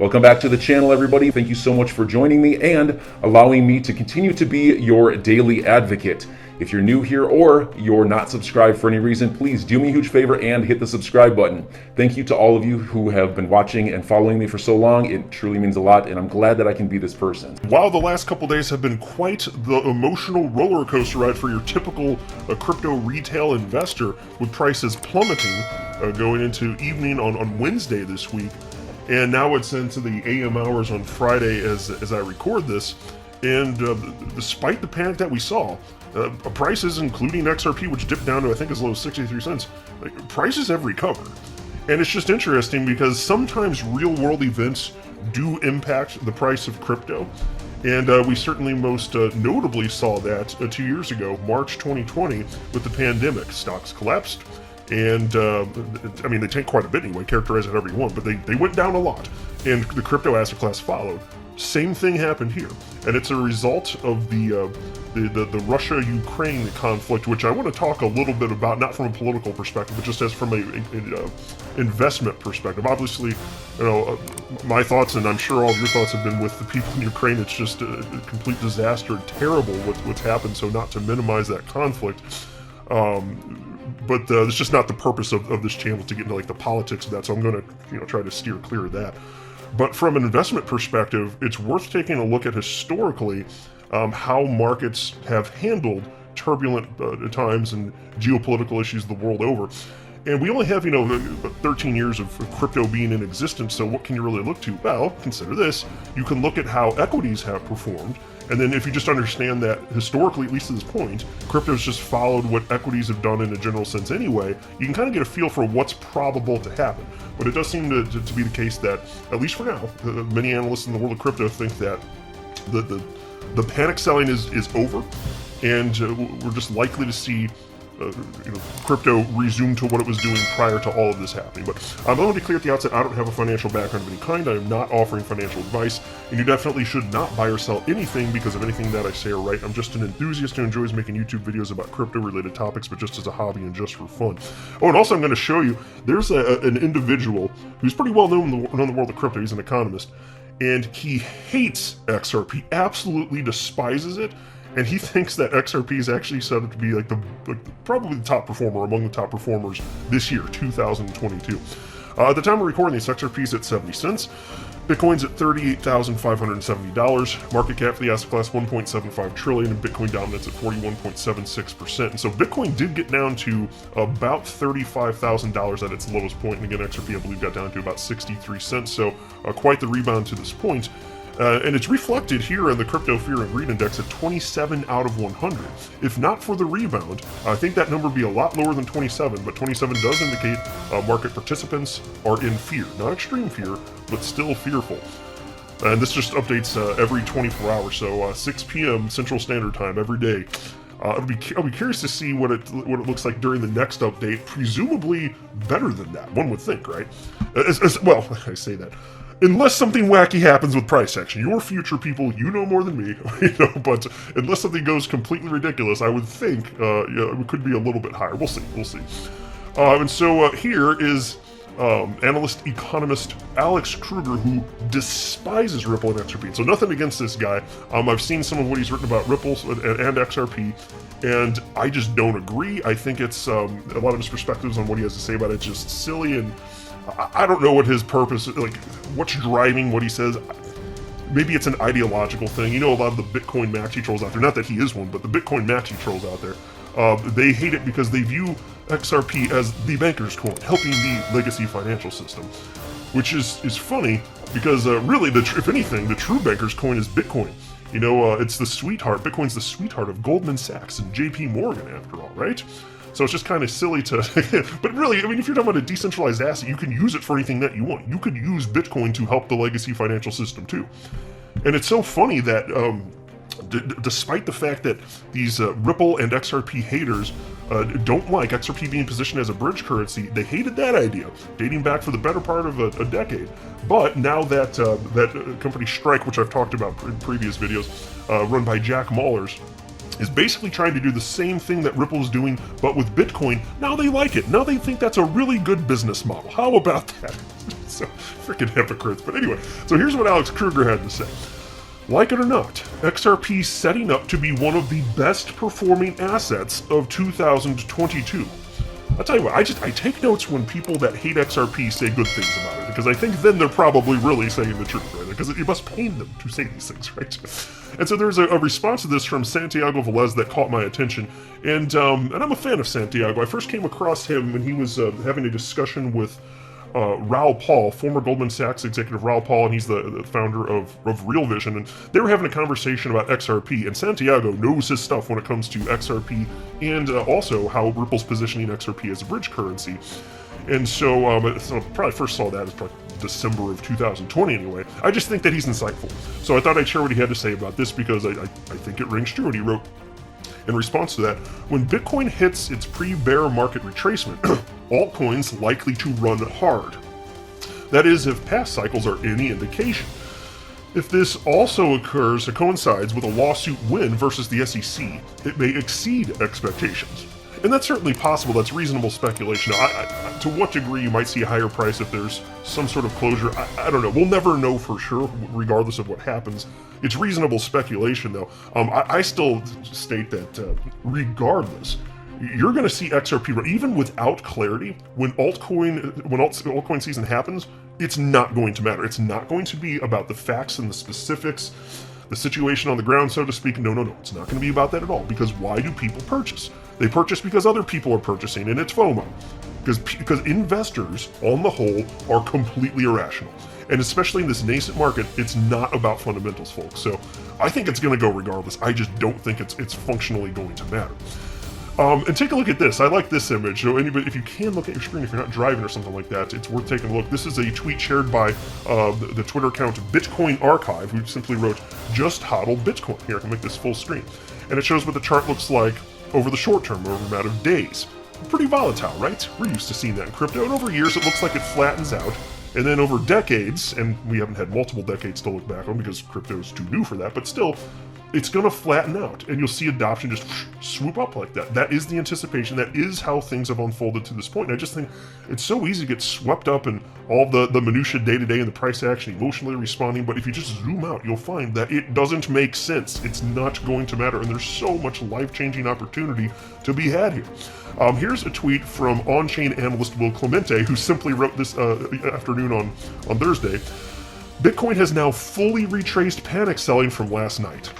Welcome back to the channel, everybody. Thank you so much for joining me and allowing me to continue to be your daily advocate. If you're new here or you're not subscribed for any reason, please do me a huge favor and hit the subscribe button. Thank you to all of you who have been watching and following me for so long. It truly means a lot, and I'm glad that I can be this person. While the last couple days have been quite the emotional roller coaster ride for your typical crypto retail investor, with prices plummeting going into evening on Wednesday this week, and now it's into the AM hours on Friday as I record this. And despite the panic that we saw, prices, including XRP, which dipped down to I think as low as 63 cents, prices have recovered. And it's just interesting because sometimes real-world events do impact the price of crypto. And we certainly most notably saw that 2 years ago, March 2020, with the pandemic. Stocks collapsed. And I mean, they tanked quite a bit anyway, characterize it however you want, but they went down a lot, and the crypto asset class followed. Same thing happened here, and it's a result of the Russia-Ukraine conflict, which I want to talk a little bit about, not from a political perspective, but just as from a investment perspective. Obviously, my thoughts, and I'm sure all of your thoughts, have been with the people in Ukraine. It's just a complete disaster, terrible what's happened. So not to minimize that conflict. But it's just not the purpose of this channel to get into like the politics of that, so I'm going to try to steer clear of that. But from an investment perspective, it's worth taking a look at historically how markets have handled turbulent times and geopolitical issues the world over. And we only have 13 years of crypto being in existence, so what can you really look to? Well, consider this. You can look at how equities have performed. And then if you just understand that historically, at least to this point, crypto's just followed what equities have done in a general sense anyway, you can kind of get a feel for what's probable to happen. But it does seem to be the case that, at least for now, many analysts in the world of crypto think that the panic selling is over, and we're just likely to see crypto resume to what it was doing prior to all of this happening. But I'm going to be clear at the outset, I don't have a financial background of any kind. I am not offering financial advice, and you definitely should not buy or sell anything because of anything that I say or write. I'm just an enthusiast who enjoys making YouTube videos about crypto-related topics, but just as a hobby and just for fun. Oh, and also I'm going to show you, there's an individual who's pretty well known in the world of crypto. He's an economist, and he hates XRP, absolutely despises it. And he thinks that XRP is actually set up to be probably the top performer among the top performers this year, 2022. At the time of recording this, XRP is at 70 cents. Bitcoin's at $38,570. Market cap for the asset class, 1.75 trillion, and Bitcoin dominance at 41.76%. And so Bitcoin did get down to about $35,000 at its lowest point. And again, XRP, I believe, got down to about 63 cents. So quite the rebound to this point. And it's reflected here in the Crypto Fear and Greed Index at 27 out of 100. If not for the rebound, I think that number would be a lot lower than 27, but 27 does indicate market participants are in fear. Not extreme fear, but still fearful. And this just updates every 24 hours, so 6 p.m. Central Standard Time every day. I'll be curious to see what it looks like during the next update. Presumably better than that, one would think, right? Well, I say that. Unless something wacky happens with price action. Your future people, you know more than me, but unless something goes completely ridiculous, I would think it could be a little bit higher. We'll see. And so here is analyst economist Alex Kruger, who despises Ripple and XRP. And so nothing against this guy. I've seen some of what he's written about Ripple and XRP, and I just don't agree. I think it's a lot of his perspectives on what he has to say about it just silly, and I don't know what his purpose, what's driving what he says. Maybe it's an ideological thing. A lot of the Bitcoin maxi trolls out there, not that he is one, but the Bitcoin maxi trolls out there, they hate it because they view XRP as the banker's coin, helping the legacy financial system, which is funny because really, if anything, the true banker's coin is Bitcoin. It's the sweetheart. Bitcoin's the sweetheart of Goldman Sachs and JP Morgan, after all, right? So it's just kind of silly to, but really, I mean, if you're talking about a decentralized asset, you can use it for anything that you want. You could use Bitcoin to help the legacy financial system too. And it's so funny that despite the fact that these Ripple and XRP haters don't like XRP being positioned as a bridge currency, they hated that idea, dating back for the better part of a decade. But now that that company Strike, which I've talked about in previous videos, run by Jack Mallers, is basically trying to do the same thing that Ripple's doing, but with Bitcoin. Now they like it. Now they think that's a really good business model. How about that? So freaking hypocrites. But anyway, so here's what Alex Kruger had to say. Like it or not, XRP setting up to be one of the best performing assets of 2022. I'll tell you what, I take notes when people that hate XRP say good things about it, because I think then they're probably really saying the truth, right? Because it must pain them to say these things, right? And so there's a response to this from Santiago Velez that caught my attention, and I'm a fan of Santiago. I first came across him when he was having a discussion with Raoul Pal, former Goldman Sachs executive Raoul Pal, and he's the founder of Real Vision, and they were having a conversation about XRP, and Santiago knows his stuff when it comes to XRP, and also how Ripple's positioning XRP as a bridge currency. And so, so probably first saw that as probably December of 2020 anyway. I just think that he's insightful. So I thought I'd share what he had to say about this, because I think it rings true. And he wrote, in response to that, when Bitcoin hits its pre-bear market retracement, altcoins likely to run hard. That is, if past cycles are any indication. If this also occurs, it coincides with a lawsuit win versus the SEC, it may exceed expectations. And that's certainly possible. That's reasonable speculation. To what degree you might see a higher price if there's some sort of closure, I don't know. We'll never know for sure, regardless of what happens. It's reasonable speculation, though. I still state that regardless, you're going to see XRP run, even without clarity. When altcoin season happens, it's not going to matter. It's not going to be about the facts and the specifics, the situation on the ground, so to speak. No. It's not going to be about that at all. Because why do people purchase? They purchase because other people are purchasing, and it's FOMO. Because investors, on the whole, are completely irrational. And especially in this nascent market, it's not about fundamentals, folks. So I think it's going to go regardless. I just don't think it's functionally going to matter. And take a look at this. I like this image. So anybody, if you can look at your screen, if you're not driving or something like that, it's worth taking a look. This is a tweet shared by the Twitter account Bitcoin Archive, who simply wrote, "Just hodl Bitcoin." Here, I can make this full screen. And it shows what the chart looks like over the short term, over a matter of days. Pretty volatile, right? We're used to seeing that in crypto, and over years it looks like it flattens out. And then over decades, and we haven't had multiple decades to look back on because crypto is too new for that, but still, it's going to flatten out, and you'll see adoption just swoop up like that. That is the anticipation. That is how things have unfolded to this point. And I just think it's so easy to get swept up in all the minutia day-to-day and the price action, emotionally responding. But if you just zoom out, you'll find that it doesn't make sense. It's not going to matter, and there's so much life-changing opportunity to be had here. Here's a tweet from on-chain analyst Will Clemente, who simply wrote this afternoon on Thursday. Bitcoin has now fully retraced panic selling from last night.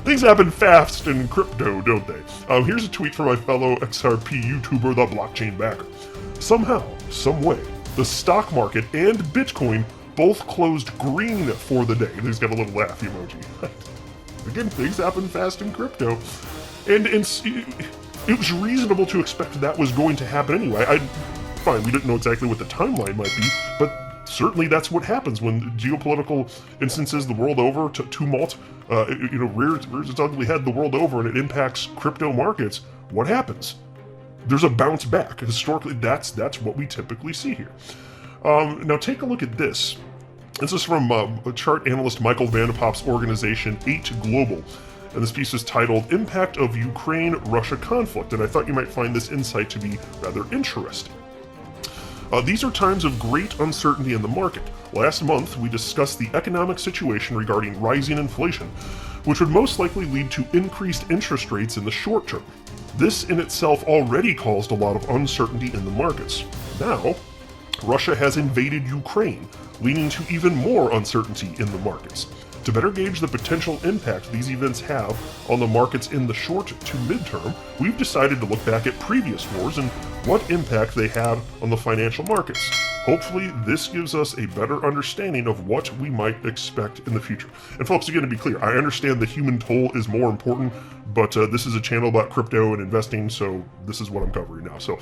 Things happen fast in crypto, don't they? Here's a tweet from my fellow XRP YouTuber, the Blockchain Backer. Somehow, some way, the stock market and Bitcoin both closed green for the day. He's got a little laugh emoji. Again, things happen fast in crypto. And it was reasonable to expect that was going to happen anyway. Fine, we didn't know exactly what the timeline might be, but certainly that's what happens when geopolitical instances the world over, tumult, rears its ugly head the world over, and it impacts crypto markets. What happens? There's a bounce back. Historically, that's what we typically see here. Now take a look at this. This is from chart analyst Michael Vandepop's organization 8 Global. And this piece is titled Impact of Ukraine-Russia Conflict, and I thought you might find this insight to be rather interesting. These are times of great uncertainty in the market. Last month, we discussed the economic situation regarding rising inflation, which would most likely lead to increased interest rates in the short term. This in itself already caused a lot of uncertainty in the markets. Now, Russia has invaded Ukraine, leading to even more uncertainty in the markets. To better gauge the potential impact these events have on the markets in the short to midterm, we've decided to look back at previous wars and what impact they had on the financial markets. Hopefully, this gives us a better understanding of what we might expect in the future. And folks, again, to be clear, I understand the human toll is more important, but this is a channel about crypto and investing, so this is what I'm covering now. So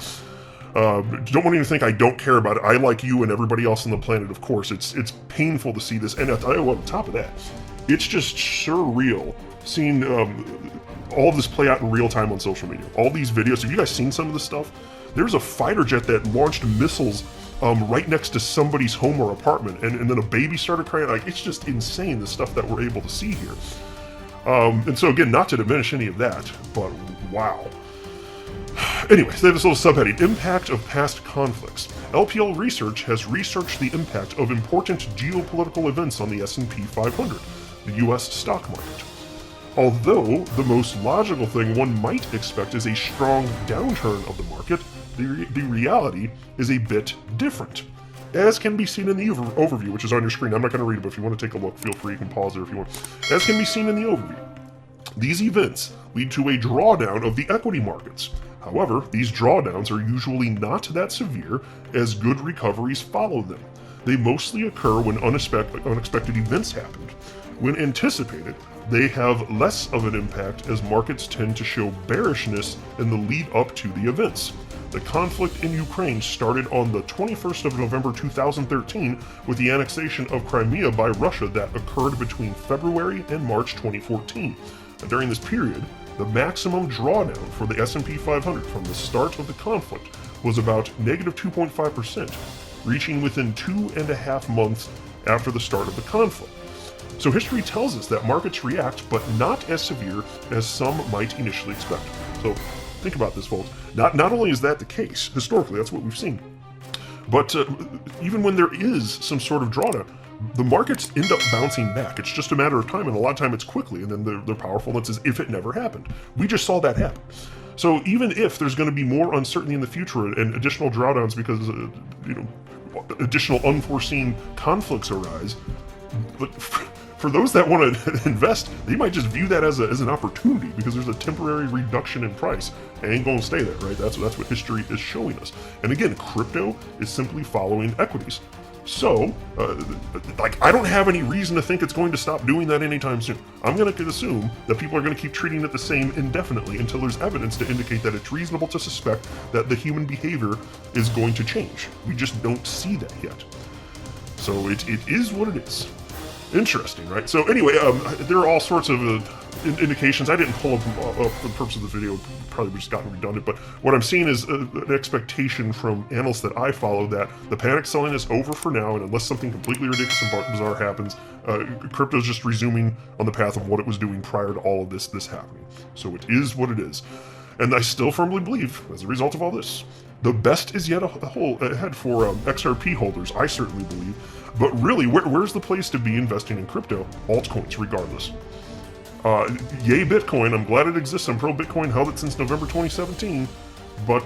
don't want you to think I don't care about it. I, like you and everybody else on the planet, of course. It's painful to see this, and I'll tell you what, on top of that, it's just surreal seeing all of this play out in real time on social media. All these videos. Have you guys seen some of this stuff? There's a fighter jet that launched missiles right next to somebody's home or apartment, and then a baby started crying. Like, it's just insane, the stuff that we're able to see here. And so again, not to diminish any of that, but wow. Anyways, they have this little subheading, Impact of Past Conflicts. LPL Research has researched the impact of important geopolitical events on the S&P 500, the US stock market. Although the most logical thing one might expect is a strong downturn of the market, the reality is a bit different. As can be seen in the overview, which is on your screen. I'm not going to read it, but if you want to take a look, feel free, you can pause it if you want. As can be seen in the overview, these events lead to a drawdown of the equity markets. However, these drawdowns are usually not that severe, as good recoveries follow them. They mostly occur when unexpected events happen. When anticipated, they have less of an impact, as markets tend to show bearishness in the lead up to the events. The conflict in Ukraine started on the 21st of November 2013 with the annexation of Crimea by Russia that occurred between February and March 2014. During this period, the maximum drawdown for the S&P 500 from the start of the conflict was about negative 2.5%, reaching within 2.5 months after the start of the conflict. So history tells us that markets react, but not as severe as some might initially expect. So think about this, folks. Not only is that the case, historically, that's what we've seen, but even when there is some sort of drawdown, the markets end up bouncing back. It's just a matter of time, and a lot of time it's quickly, and then they're powerful, and it's as if it never happened. We just saw that happen. So even if there's going to be more uncertainty in the future and additional drawdowns because additional unforeseen conflicts arise, but for those that want to invest, they might just view that as an opportunity because there's a temporary reduction in price. It ain't going to stay there, right? That's what history is showing us. And again, crypto is simply following equities. So, I don't have any reason to think it's going to stop doing that anytime soon. I'm going to assume that people are going to keep treating it the same indefinitely until there's evidence to indicate that it's reasonable to suspect that the human behavior is going to change. We just don't see that yet. So it is what it is. Interesting, right? So anyway, there are all sorts of indications. I didn't pull up for the purpose of the video, probably just gotten redundant, but what I'm seeing is an expectation from analysts that I follow that the panic selling is over for now, and unless something completely ridiculous and bizarre happens, crypto's just resuming on the path of what it was doing prior to all of this happening. So it is what it is. And I still firmly believe, as a result of all this, the best is yet ahead for XRP holders, I certainly believe. But really, where's the place to be investing in crypto? Altcoins, regardless. Yay Bitcoin, I'm glad it exists. I'm pro Bitcoin, held it since November 2017. But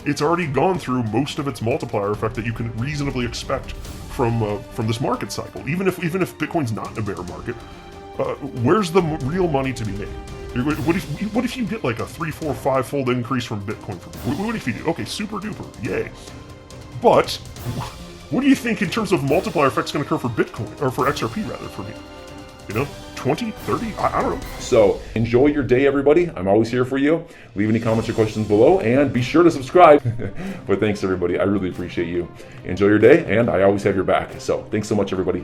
it's already gone through most of its multiplier effect that you can reasonably expect from this market cycle. Even if Bitcoin's not in a bear market, where's the real money to be made? What if you get like a 3, 4, 5-fold increase from Bitcoin? What if you do? Okay, super duper, yay. But what do you think in terms of multiplier effects going to occur for Bitcoin, or for XRP rather, for me? 20, 30? I don't know. So enjoy your day, everybody. I'm always here for you. Leave any comments or questions below, and be sure to subscribe. But thanks, everybody. I really appreciate you. Enjoy your day, and I always have your back. So thanks so much, everybody.